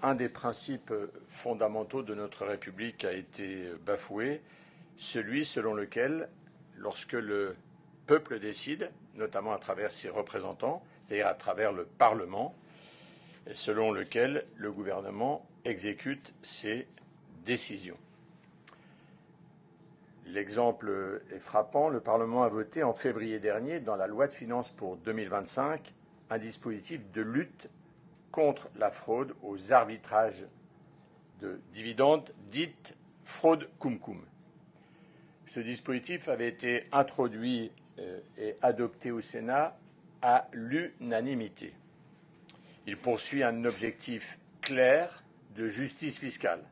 Un des principes fondamentaux de notre République a été bafoué, celui selon lequel, lorsque le peuple décide, notamment à travers ses représentants, c'est-à-dire à travers le Parlement, selon lequel le gouvernement exécute ses décisions. L'exemple est frappant. Le Parlement a voté en février dernier, dans la loi de finances pour 2025, un dispositif de lutte contre la fraude aux arbitrages de dividendes, dite fraude cum-cum. Ce dispositif avait été introduit et adopté au Sénat à l'unanimité. Il poursuit un objectif clair de justice fiscale.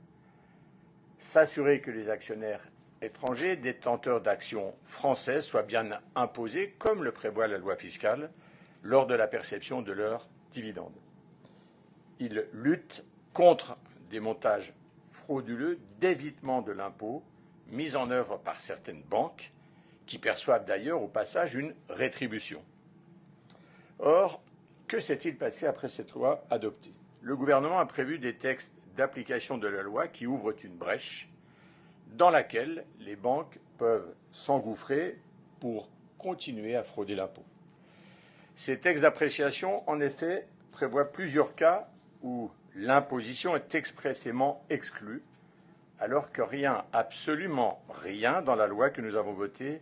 S'assurer que les actionnaires étrangers détenteurs d'actions françaises soient bien imposés, comme le prévoit la loi fiscale, lors de la perception de leurs dividendes. Il lutte contre des montages frauduleux d'évitement de l'impôt mis en œuvre par certaines banques, qui perçoivent d'ailleurs au passage une rétribution. Or, que s'est-il passé après cette loi adoptée? Le gouvernement a prévu des textes d'application de la loi qui ouvrent une brèche dans laquelle les banques peuvent s'engouffrer pour continuer à frauder l'impôt. Ces textes d'appréciation, en effet, prévoient plusieurs cas où l'imposition est expressément exclue, alors que rien, absolument rien dans la loi que nous avons votée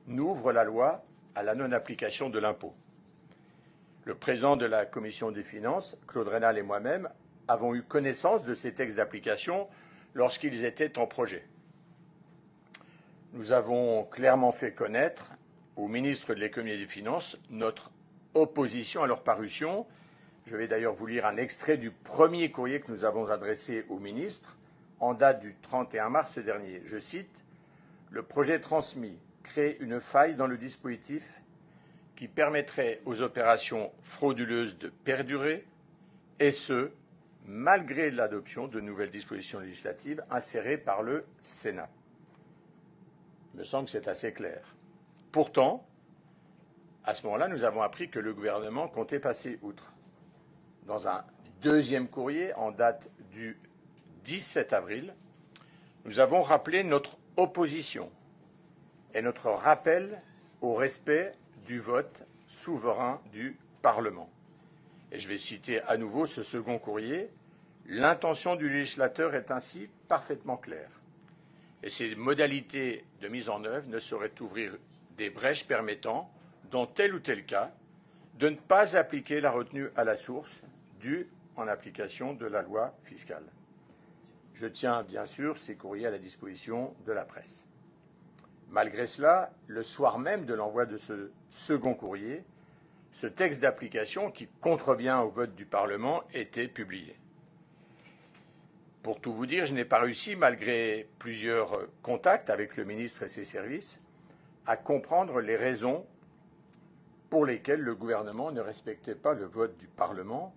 n'ouvre la loi à la non-application de l'impôt. Le président de la Commission des finances, Claude Raynal, et moi-même avons eu connaissance de ces textes d'application lorsqu'ils étaient en projet. Nous avons clairement fait connaître au ministre de l'Économie et des Finances notre opposition à leur parution. Je vais d'ailleurs vous lire un extrait du premier courrier que nous avons adressé au ministre en date du 31 mars dernier. Je cite: « Le projet transmis crée une faille dans le dispositif qui permettrait aux opérations frauduleuses de perdurer, et ce, malgré l'adoption de nouvelles dispositions législatives insérées par le Sénat. » Il me semble que c'est assez clair. Pourtant, à ce moment-là, nous avons appris que le gouvernement comptait passer outre. Dans un deuxième courrier en date du 17 avril, nous avons rappelé notre opposition et notre rappel au respect du vote souverain du Parlement. Et je vais citer à nouveau ce second courrier. L'intention du législateur est ainsi parfaitement claire. Et ces modalités de mise en œuvre ne sauraient ouvrir des brèches permettant, dans tel ou tel cas, de ne pas appliquer la retenue à la source due en application de la loi fiscale. Je tiens bien sûr ces courriers à la disposition de la presse. Malgré cela, le soir même de l'envoi de ce second courrier, ce texte d'application, qui contrevient au vote du Parlement, était publié. Pour tout vous dire, je n'ai pas réussi, malgré plusieurs contacts avec le ministre et ses services, à comprendre les raisons pour lesquelles le gouvernement ne respectait pas le vote du Parlement,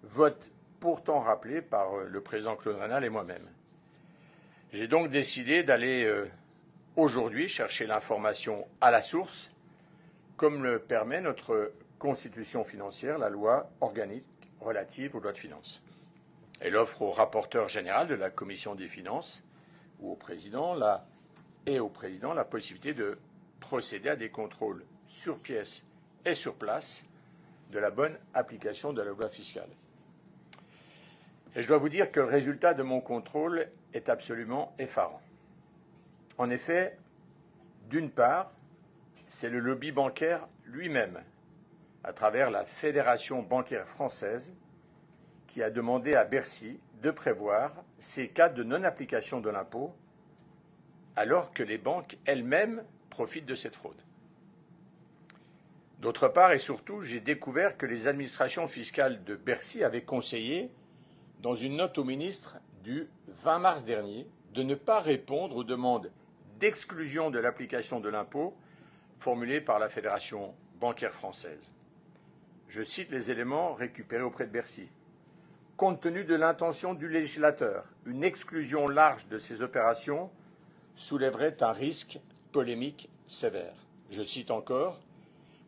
vote pourtant rappelé par le président Claude Raynal et moi-même. J'ai donc décidé d'aller aujourd'hui chercher l'information à la source, comme le permet notre constitution financière, la loi organique relative aux lois de finances. Elle offre au rapporteur général de la Commission des finances ou au président la possibilité de procéder à des contrôles sur pièce et sur place de la bonne application de la loi fiscale. Et je dois vous dire que le résultat de mon contrôle est absolument effarant. En effet, d'une part, c'est le lobby bancaire lui-même, à travers la Fédération bancaire française, qui a demandé à Bercy de prévoir ces cas de non-application de l'impôt, alors que les banques elles-mêmes profitent de cette fraude. D'autre part et surtout, j'ai découvert que les administrations fiscales de Bercy avaient conseillé, dans une note au ministre du 20 mars dernier, de ne pas répondre aux demandes d'exclusion de l'application de l'impôt formulées par la Fédération bancaire française. Je cite les éléments récupérés auprès de Bercy. Compte tenu de l'intention du législateur, une exclusion large de ces opérations soulèverait un risque polémique sévère. Je cite encore,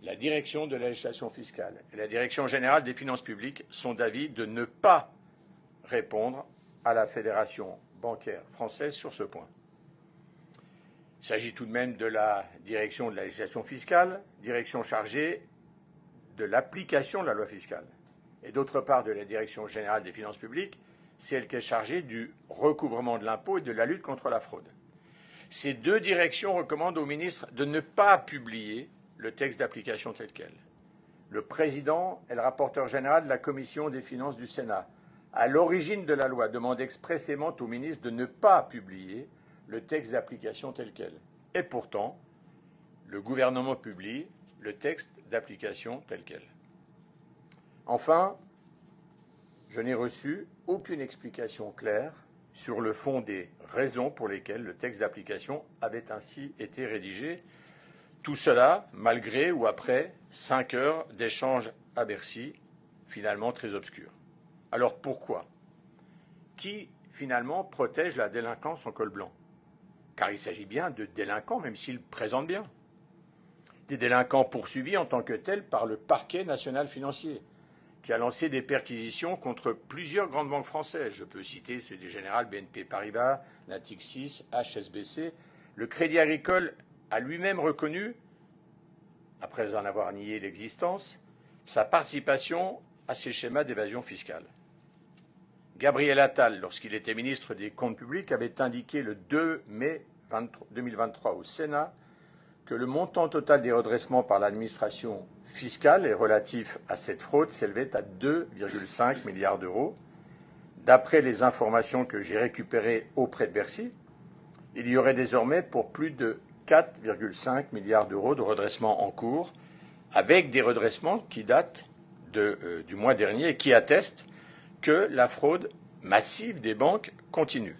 la direction de la législation fiscale et la direction générale des finances publiques sont d'avis de ne pas répondre à la Fédération bancaire française sur ce point. Il s'agit tout de même de la direction de la législation fiscale, direction chargée de l'application de la loi fiscale, et d'autre part de la direction générale des finances publiques, c'est elle qui est chargée du recouvrement de l'impôt et de la lutte contre la fraude. Ces deux directions recommandent au ministre de ne pas publier le texte d'application tel quel. Le président et le rapporteur général de la commission des finances du Sénat, à l'origine de la loi, demandent expressément au ministre de ne pas publier le texte d'application tel quel. Et pourtant, le gouvernement publie le texte d'application tel quel. Enfin, je n'ai reçu aucune explication claire sur le fond des raisons pour lesquelles le texte d'application avait ainsi été rédigé. Tout cela, malgré ou après 5 heures d'échanges à Bercy, finalement très obscurs. Alors pourquoi? Qui, finalement, protège la délinquance en col blanc? Car il s'agit bien de délinquants, même s'ils présentent bien. Des délinquants poursuivis en tant que tels par le parquet national financier, qui a lancé des perquisitions contre plusieurs grandes banques françaises. Je peux citer ceux des Générales, BNP Paribas, Natixis, HSBC. Le Crédit Agricole a lui-même reconnu, après en avoir nié l'existence, sa participation à ces schémas d'évasion fiscale. Gabriel Attal, lorsqu'il était ministre des Comptes publics, avait indiqué le 2 mai 2023 au Sénat que le montant total des redressements par l'administration fiscale et relatif à cette fraude s'élevait à 2,5 milliards d'euros. D'après les informations que j'ai récupérées auprès de Bercy, il y aurait désormais pour plus de 4,5 milliards d'euros de redressements en cours, avec des redressements qui datent du mois dernier et qui attestent que la fraude massive des banques continue.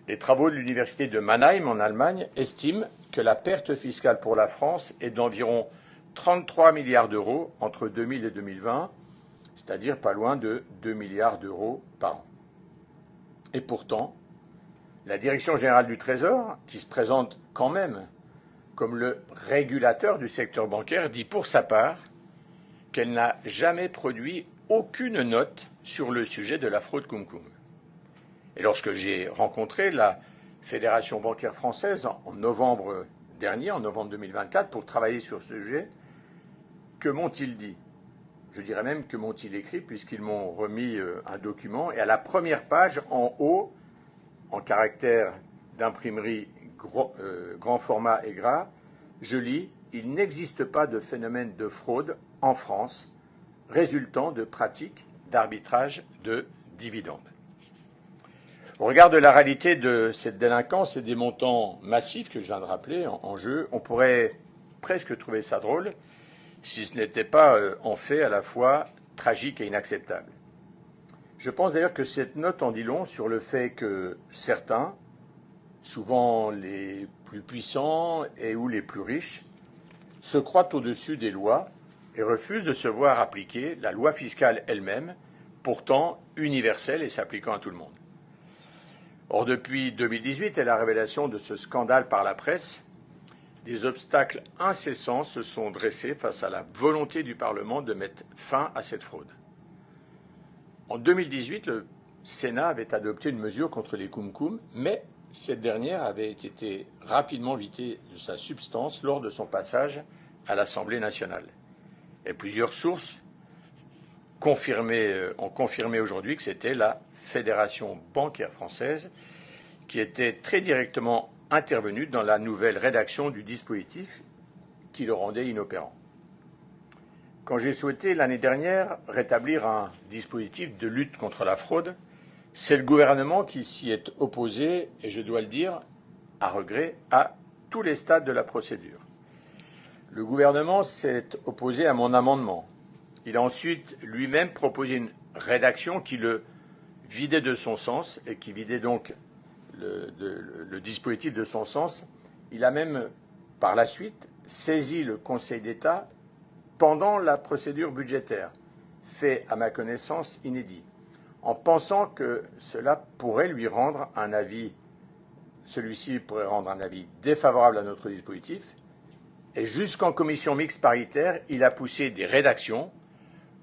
Les travaux de l'université de Mannheim en Allemagne estiment que la perte fiscale pour la France est d'environ 33 milliards d'euros entre 2000 et 2020, c'est-à-dire pas loin de 2 milliards d'euros par an. Et pourtant, la Direction générale du Trésor, qui se présente quand même comme le régulateur du secteur bancaire, dit pour sa part qu'elle n'a jamais produit aucune note sur le sujet de la fraude Cum-Cum. Et lorsque j'ai rencontré la Fédération bancaire française en novembre dernier, en novembre 2024, pour travailler sur ce sujet, que m'ont-ils dit? Je dirais même que m'ont-ils écrit, puisqu'ils m'ont remis un document, et à la première page, en haut, en caractères d'imprimerie grand format et gras, je lis « Il n'existe pas de phénomène de fraude en France résultant de pratiques d'arbitrage de dividendes ». Au regard de la réalité de cette délinquance et des montants massifs que je viens de rappeler en jeu, on pourrait presque trouver ça drôle si ce n'était pas en fait à la fois tragique et inacceptable. Je pense d'ailleurs que cette note en dit long sur le fait que certains, souvent les plus puissants et ou les plus riches, se croient au-dessus des lois et refusent de se voir appliquer la loi fiscale elle-même, pourtant universelle et s'appliquant à tout le monde. Or, depuis 2018 et la révélation de ce scandale par la presse, des obstacles incessants se sont dressés face à la volonté du Parlement de mettre fin à cette fraude. En 2018, le Sénat avait adopté une mesure contre les Cum-Cum, mais cette dernière avait été rapidement vidée de sa substance lors de son passage à l'Assemblée nationale. Et plusieurs sources ont confirmé aujourd'hui que c'était la Fédération bancaire française qui était très directement intervenue dans la nouvelle rédaction du dispositif qui le rendait inopérant. Quand j'ai souhaité l'année dernière rétablir un dispositif de lutte contre la fraude, c'est le gouvernement qui s'y est opposé, et je dois le dire, à regret, à tous les stades de la procédure. Le gouvernement s'est opposé à mon amendement. Il a ensuite lui-même proposé une rédaction qui le vidait de son sens et qui vidait donc le dispositif de son sens. Il a même, par la suite, saisi le Conseil d'État pendant la procédure budgétaire, fait à ma connaissance inédit, en pensant que cela pourrait lui rendre un avis, celui-ci pourrait rendre un avis défavorable à notre dispositif, et jusqu'en commission mixte paritaire, il a poussé des rédactions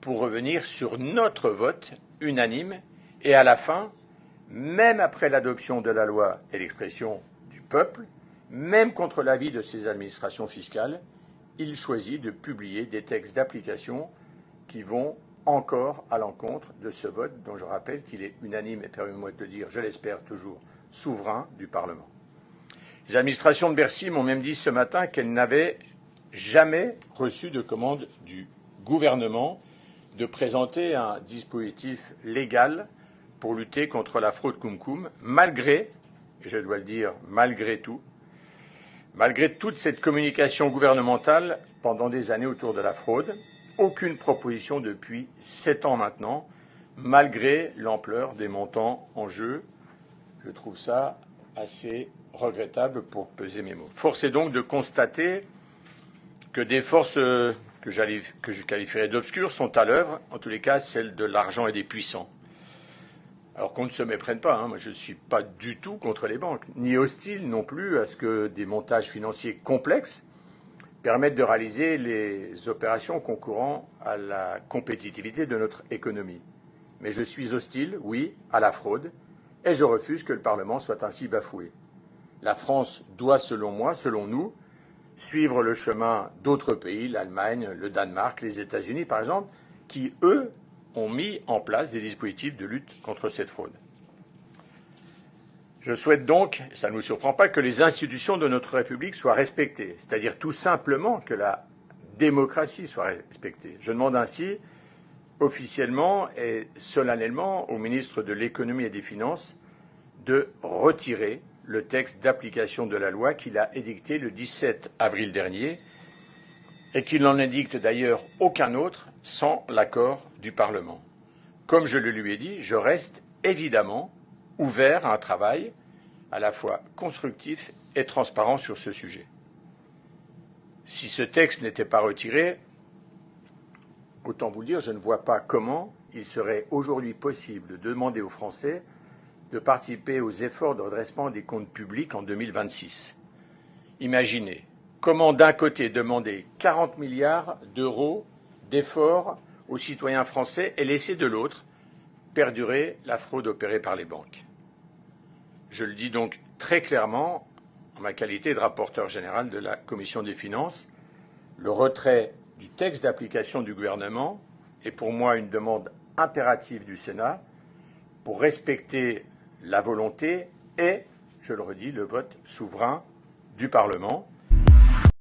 pour revenir sur notre vote unanime Et à la fin, même après l'adoption de la loi et l'expression du peuple, même contre l'avis de ses administrations fiscales, il choisit de publier des textes d'application qui vont encore à l'encontre de ce vote dont je rappelle qu'il est unanime et permettez-moi de le dire, je l'espère toujours, souverain du Parlement. Les administrations de Bercy m'ont même dit ce matin qu'elles n'avaient jamais reçu de commande du gouvernement de présenter un dispositif légal pour lutter contre la fraude CumCum, malgré, et je dois le dire, malgré toute cette communication gouvernementale pendant des années autour de la fraude, aucune proposition depuis 7 ans maintenant, malgré l'ampleur des montants en jeu. Je trouve ça assez regrettable pour peser mes mots. Force est donc de constater que des forces que je qualifierais d'obscures sont à l'œuvre, en tous les cas celles de l'argent et des puissants. Alors qu'on ne se méprenne pas, moi je ne suis pas du tout contre les banques, ni hostile non plus à ce que des montages financiers complexes permettent de réaliser les opérations concourant à la compétitivité de notre économie. Mais je suis hostile, oui, à la fraude, et je refuse que le Parlement soit ainsi bafoué. La France doit, selon moi, selon nous, suivre le chemin d'autres pays, l'Allemagne, le Danemark, les États-Unis par exemple, qui, eux, ont mis en place des dispositifs de lutte contre cette fraude. Je souhaite donc, et ça ne vous surprend pas, que les institutions de notre République soient respectées, c'est-à-dire tout simplement que la démocratie soit respectée. Je demande ainsi officiellement et solennellement au ministre de l'Économie et des Finances de retirer le texte d'application de la loi qu'il a édicté le 17 avril dernier et qu'il n'en édicte d'ailleurs aucun autre sans l'accord du Parlement. Comme je le lui ai dit, je reste évidemment ouvert à un travail à la fois constructif et transparent sur ce sujet. Si ce texte n'était pas retiré, autant vous le dire, je ne vois pas comment il serait aujourd'hui possible de demander aux Français de participer aux efforts de redressement des comptes publics en 2026. Imaginez comment d'un côté demander 40 milliards d'euros d'efforts aux citoyens français et laisser de l'autre perdurer la fraude opérée par les banques. Je le dis donc très clairement, en ma qualité de rapporteur général de la Commission des finances, le retrait du texte d'application du gouvernement est pour moi une demande impérative du Sénat pour respecter la volonté et, je le redis, le vote souverain du Parlement.